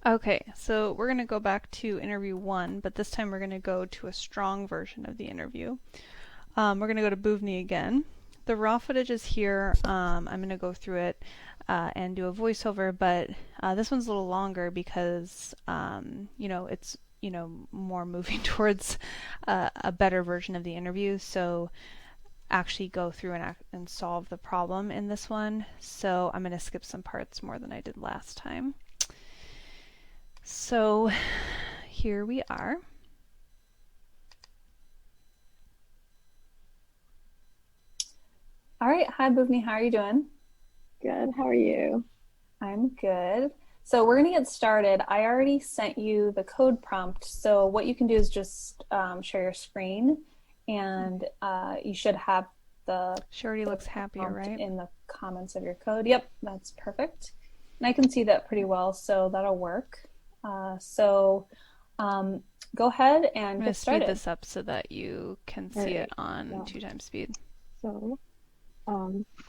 Okay, so we're going to go back to interview one, but this time we're going to go to a strong version of the interview. We're going to go to Buvni again. The raw footage is here. I'm going to go through it and do a voiceover, but this one's a little longer because, it's, more moving towards a better version of the interview. So actually go through and solve the problem in this one. So I'm going to skip some parts more than I did last time. So here we are. All right. Hi, Bhuvni. How are you doing? Good. How are you? I'm good. So we're going to get started. I already sent you the code prompt. So what you can do is just share your screen, and you should have She already the looks happier, prompt right? in the comments of your code. Yep, that's perfect. And I can see that pretty well, so that'll work. So go ahead I'm and going to get speed started. this up so that you can All see it right. on Yeah. 2 times speed. So,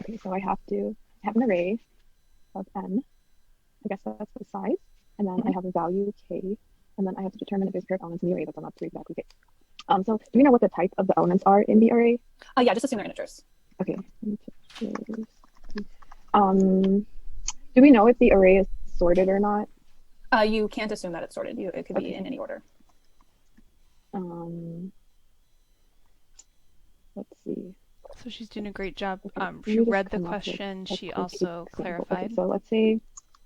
okay. So I have an array of n. I guess that's the size, and then I Mhm. have a value k, and then I have to determine if there's a pair of elements in the array that sum up to exactly k. So do we know what the type of the elements are in the array? Yeah, just assume they're integers. Okay. Um, do we know if the array is sorted or not? You can't assume that it's sorted. It could be Okay. in any order. Um, let's see. So she's doing a great job. Okay. Can She we just read the come up with question. a She quick also example? Okay. clarified. So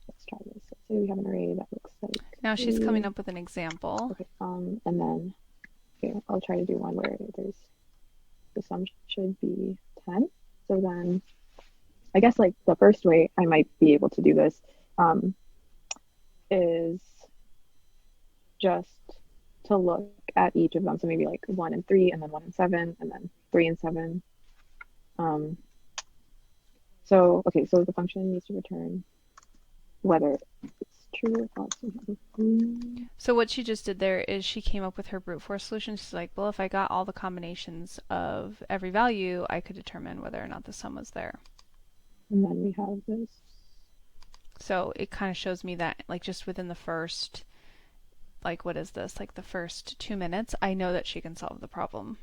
let's try this. Let's say we have an array that looks like Now she's coming three. up with an example. Okay. And then okay, I'll try to do one where the sum should be 10. So then I guess like the first way I might be able to do this is just to look at each of them. So maybe like 1 and 3, and then 1 and 7, and then 3 and 7. Um, so okay, so the function needs to return whether it's true or false. So what she just did there is she came up with her brute force solution. She's like, well, if I got all the combinations of every value, I could determine whether or not the sum was there. And then we have this. So it kind of shows me that, like, just within the first, like, what is this? Like the first 2 minutes, I know that she can solve the problem.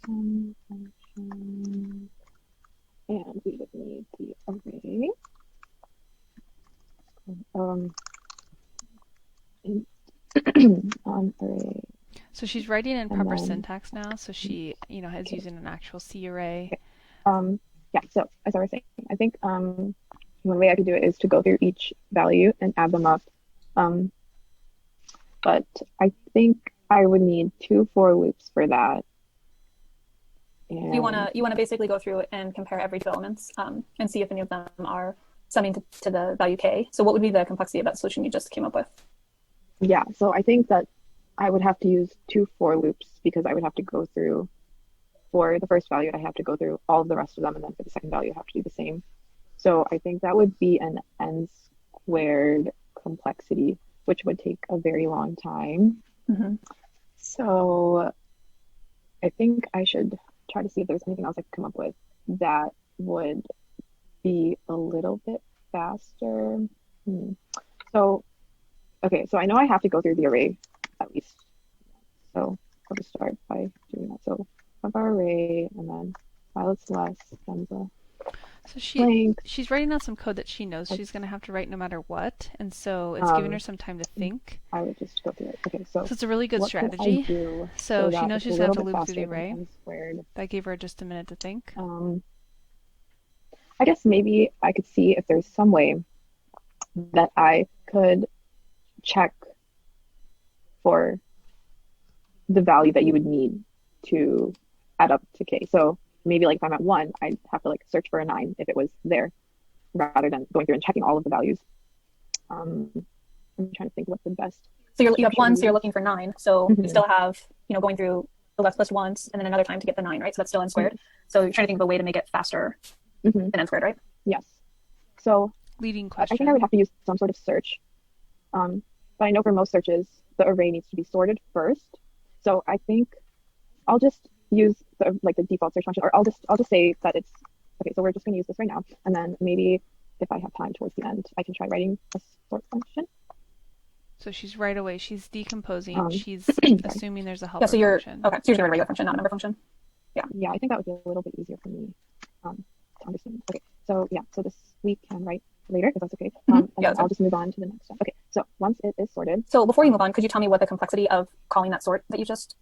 Sum function, and we would need the array. Um, array, So she's writing in and proper then syntax now. So she, is okay, using an actual C array. okay. Yeah. So as I was saying, I think one way I could do it is to go through each value and add them up. Um, but I think I would need two for loops for that. You want And to basically go through and compare every two elements and see if any of them are summing to the value k. So what would be the complexity of that solution you just came up with? yeah, so I think that I would have to use two for loops because I would have to go through for the first value, I have to go through all of the rest of them, and then for the second value, I have to do the same. So I think that would be an n squared complexity, which would take a very long time. Mm-hmm. So I think I should try to see if there's anything else I could come up with that would be a little bit faster. Hmm. So, okay, so I know I have to go through the array at least. So I'll just start by doing that. So of our array, and then while it's less than the So blank, she's writing out some code that she knows like, she's going to have to write no matter what, and so it's giving her um, some time to think. I would just go through it. Okay, so So it's a really good what could I strategy. do So so she that knows it's a she's going little to have to bit loop through the faster than array. n squared? That gave her just a minute to think. Um, I guess maybe I could see if there's some way that I could check for the value that you would need to add up to k. So maybe like if I'm at 1, I'd have to like search for a 9 if it was there rather than going through and checking all of the values. Um, I'm trying to think what the best So you have structure one, so you're is. looking for 9. So you Mhm, still have, going through the list once and then another time to get the 9, right? So that's still n mhm, squared. So you're trying to think of a way to make it faster mhm. than n squared, right? Yes. So Leading I think I would question. have to use some sort of search. Um, but I know for most searches, the array needs to be sorted first. So I think I'll just use the default search function, or I'll just say that it's okay. So we're just going to use this right now, and then maybe if I have time towards the end, I can try writing a sort function. So she's right away, she's decomposing, Um, she's sorry. assuming there's a Yeah, helper so you're function. okay. So you're just gonna write a regular function, not a number function. Yeah. Yeah, I think that would be a little bit easier for me to understand. Okay, so yeah, so this we can write later if that's okay. Mm-hmm. And Yeah, then I'll just move on to the next step. Okay, so once it is sorted. So before you move on, could you tell me what the complexity of calling that sort that you just?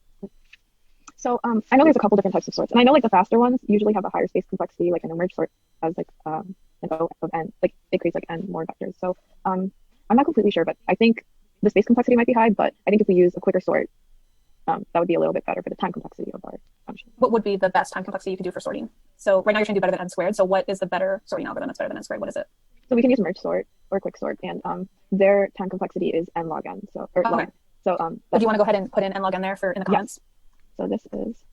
So I know there's a couple different types of sorts, and I know like the faster ones usually have a higher space complexity, like an emerge sort has like an O of n, like it creates like n more vectors. So I'm not completely sure, but I think the space complexity might be high, but I think if we use a quicker sort, that would be a little bit better for the time complexity of our function. What would be the best time complexity you could do for sorting? So right now you're trying to do better than n squared. So what is the better sorting algorithm that's better than n squared? What is it? So we can use merge sort or quick sort, and their time complexity is n log n. So or log Okay. n. So But do you want to go ahead and put in n log n there for in the comments? So this is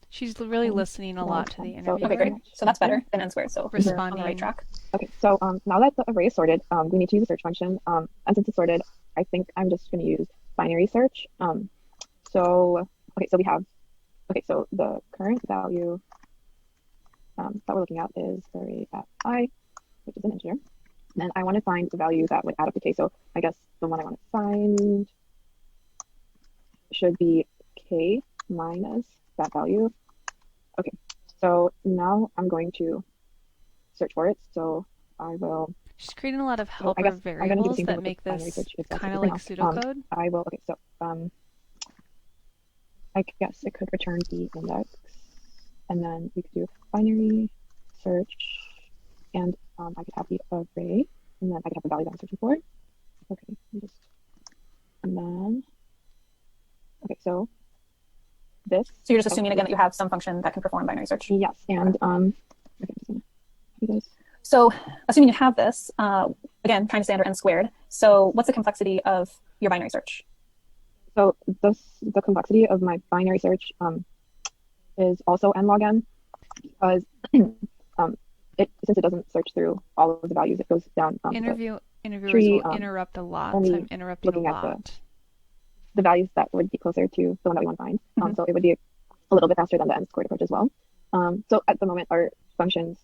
She's really listening a lot to the So, interviewer. Okay, great. So that's better than n squared. So we're on the Responding. right track. okay. So now that the array is sorted, we need to use a search function. And since it's sorted, I think I'm just going to use binary search. So okay, so we have so the current value that we're looking at is array at I, which is an integer. And then I want to find the value that would add up to k. So I guess the one I want to find should be k minus that value. Okay, so now I'm going to search for it. So I will. She's creating a lot of I helper guess I'm going to do the variables same thing that with make the binary this search if that's kind of okay like now. pseudocode. I will. Okay, so I guess it could return the index, and then we could do binary search, and I could have the array, and then I could have the value that I'm searching for. Okay, and then so this. So you're just assuming again that you have some function that can perform binary search. Yes, and okay, just gonna do this. So assuming you have this, again, trying to stay under n squared. So what's the complexity of your binary search? So the complexity of my binary search is also n log n because since it doesn't search through all of the values, it goes down. Interviewers tree, will interrupt a lot, so only I'm interrupting a looking at lot. the values that would be closer to the one that we want to find. So it would be a little bit faster than the n squared approach as well. So at the moment, our function's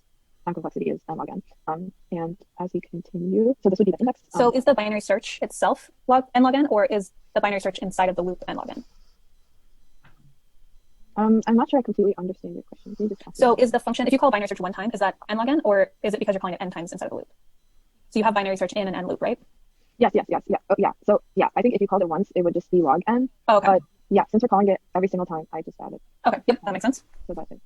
time complexity is n log n. And as we continue, so this would be the index. So is the binary search itself n log n, or is the binary search inside of the loop n log n? I'm not sure I completely understand your question. Can you just ask So me? is the function, if you call binary search one time, is that n log n, or is it because you're calling it n times inside of the loop? So you have binary search in an n loop, right? Yes. Yeah. Oh, yeah. So yeah, I think if you called it once, it would just be log n. Oh, okay. But yeah, since we're calling it every single time, I just added. Okay. Yep, that makes sense. So that's it.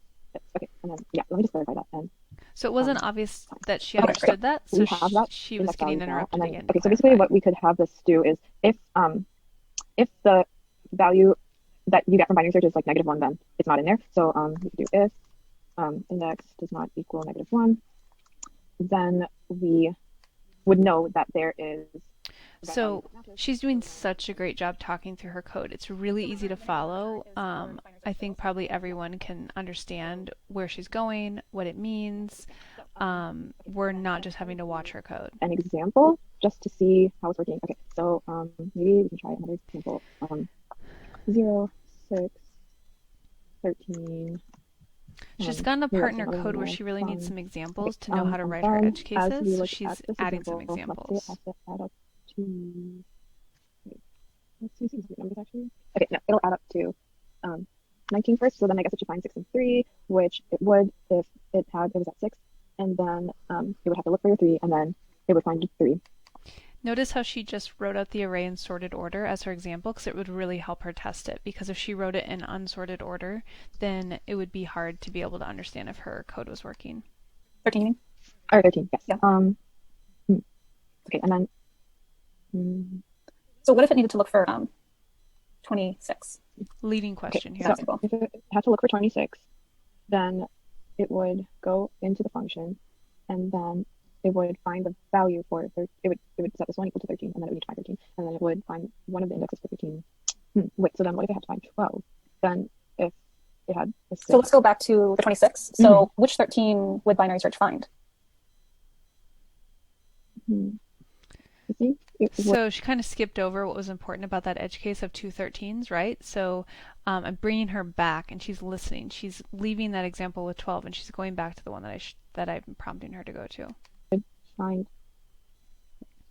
Okay, and then yeah, let me just clarify that. And So it wasn't obvious that she Okay, understood that, so we have that she was index getting value now. interrupted And then, again. okay, so basically what we could have this do is if the value that you get from binary search is like -1, then it's not in there. So we could do if index does not equal -1, then we would know that there is. So she's doing such a great job talking through her code. It's really easy to follow. I think probably everyone can understand where she's going, what it means. We're not just having to watch her code. An example just to see how it's working. Okay, so maybe we can try another example. 0, 6, 13. She's gotten a part in her code where she really needs some examples to know how to write her edge cases, so she's adding some examples. Let's say it has to add up to. Let's see some numbers actually. Okay, no, it'll add up to 19 first. So then I guess it should find 6 and 3, which it would if it was at 6, and then it would have to look for your 3, and then it would find 3. Notice how she just wrote out the array in sorted order as her example, because it would really help her test it. Because if she wrote it in unsorted order, then it would be hard to be able to understand if her code was working. 13, you mean? Or 13, yes. Yeah. Okay, and then. So what if it needed to look for 26? Leading question here. So if it had to look for 26, then it would go into the function, and then it would find the value for it would set this one equal to 13, and then it would need to find 13, and then it would find one of the indexes for 13. Wait, so then what if it had to find 12? Then if it had a 6. So let's go back to the 26. So which 13 would binary search find? I think so she kind of skipped over what was important about that edge case of 2 13s, right? So I'm bringing her back, and she's listening. She's leaving that example with 12, and she's going back to the one that I'm prompting her to go to. Find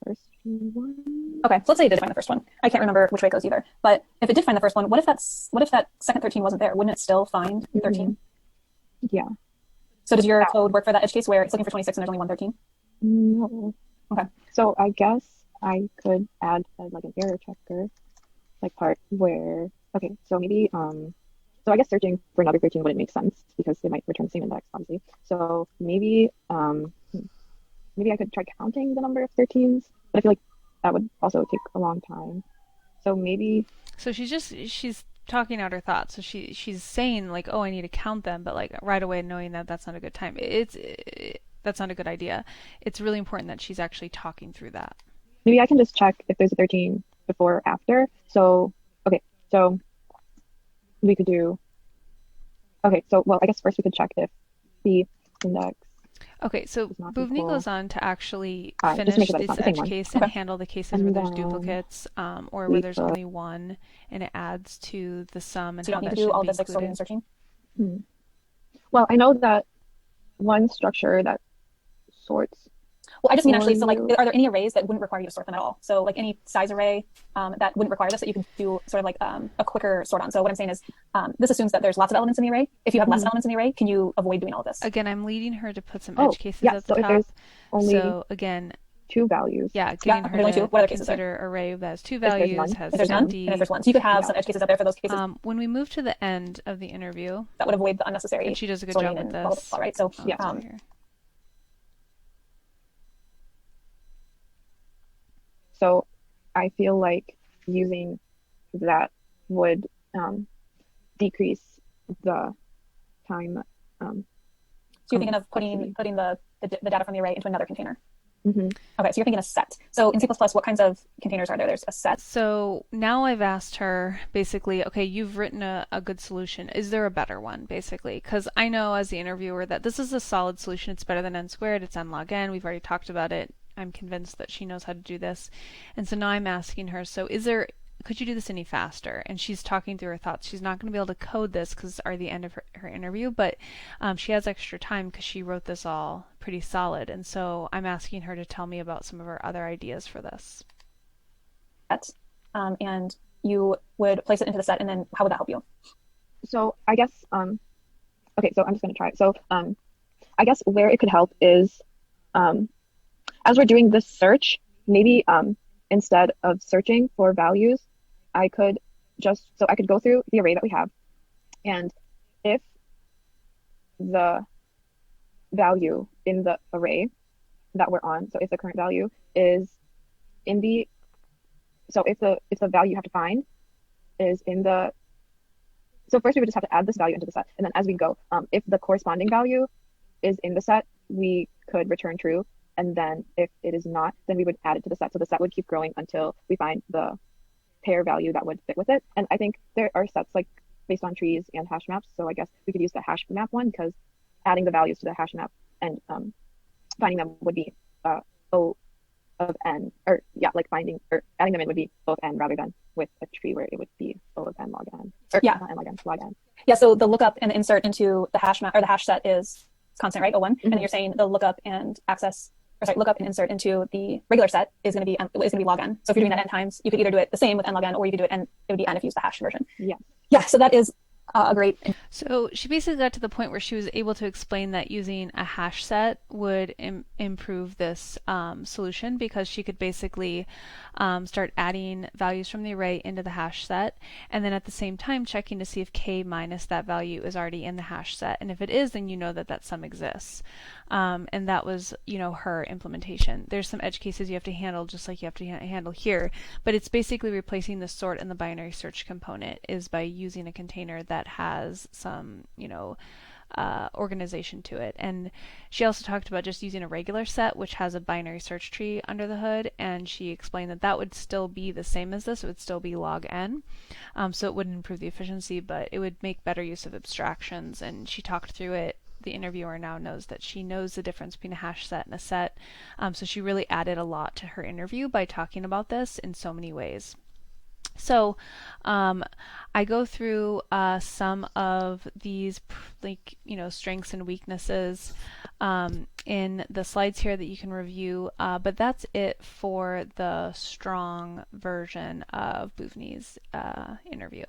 first one. Okay, so let's say it did find the first one. I can't remember which way it goes either. But if it did find the first one, what if that second 13 wasn't there? Wouldn't it still find 13? Yeah. So does your code work for that edge case where it's looking for 26 and there's only one 13? No. Okay. So I guess I could add like an error checker, like part where, okay, so maybe, so I guess searching for another 13 wouldn't make sense because they might return the same index, obviously. So maybe, maybe I could try counting the number of 13s, but I feel like that would also take a long time. So maybe. So she's talking out her thoughts. So she's saying like, oh, I need to count them, but like right away knowing that that's not a good time. That's not a good idea. It's really important that she's actually talking through that. Maybe I can just check if there's a 13 before or after. So, okay, so we could do, okay, so, well, I guess first we could check if the index. Okay, so Buvni goes on to actually finish sure this edge case and handle the cases where there's duplicates or where there's only one, and it adds to the sum and so you how don't need that to do should all be this like sorting included. and searching? Well, I know that one structure that sorts. Well, I just mean actually, so like, are there any arrays that wouldn't require you to sort them at all? So like any size array that wouldn't require this, that you can do sort of like a quicker sort on. So what I'm saying is this assumes that there's lots of elements in the array. If you have less elements in the array, can you avoid doing all of this? Again, I'm leading her to put some edge cases at the so top. If there's only so again, 2 values. Yeah, getting her to what other cases consider array that has 2 values, has if there's none, empty. and if there's one. So you could have some edge cases up there for those cases. When we move to the end of the interview, that would avoid the unnecessary. And she does a good job with this. Blah, right? So So I feel like using that would decrease the time. So you're thinking of putting the data from the array into another container. Mm-hmm. Okay, so you're thinking a set. So in C++, what kinds of containers are there? There's a set. So now I've asked her basically, okay, you've written a good solution. Is there a better one, basically? Because I know as the interviewer that this is a solid solution. It's better than n squared. It's n log n. We've already talked about it. I'm convinced that she knows how to do this. And so now I'm asking her, so could you do this any faster? And she's talking through her thoughts. She's not going to be able to code this because it's already the end of her interview, but she has extra time because she wrote this all pretty solid. And so I'm asking her to tell me about some of her other ideas for this. And you would place it into the set, and then how would that help you? So I guess, okay, so I'm just going to try it. So I guess where it could help is as we're doing this search, maybe instead of searching for values, I could go through the array that we have, and if the value in the array that we're on, so if the current value is in the, so if the value you have to find is in the, so first we would just have to add this value into the set, and then as we go, if the corresponding value is in the set, we could return true. And then if it is not, then we would add it to the set. So the set would keep growing until we find the pair value that would fit with it. And I think there are sets like based on trees and hash maps. So I guess we could use the hash map one because adding the values to the hash map and finding them would be O of n, or yeah, like finding or adding them in would be O of n rather than with a tree where it would be O of n log n. Or yeah, not n log n, log n. Yeah, so the lookup and the insert into the hash map or the hash set is constant, right? O1. And then you're saying the lookup and lookup and insert into the regular set is going to be log n. So if you're doing that n times, you could either do it the same with n log n, or you could do it and it would be n if you use the hash conversion. Yeah. So that is a great. So she basically got to the point where she was able to explain that using a hash set would improve this solution because she could basically start adding values from the array into the hash set, and then at the same time checking to see if k minus that value is already in the hash set, and if it is, then you know that that sum exists. And that was, her implementation. There's some edge cases you have to handle just like you have to handle here, but it's basically replacing the sort and the binary search component is by using a container that has some, organization to it. And she also talked about just using a regular set, which has a binary search tree under the hood, and she explained that that would still be the same as this. It would still be log n. So it wouldn't improve the efficiency, but it would make better use of abstractions, and she talked through it. The interviewer now knows that she knows the difference between a hash set and a set. So she really added a lot to her interview by talking about this in so many ways. So I go through some of these strengths and weaknesses in the slides here that you can review, but that's it for the strong version of Buvne's interview.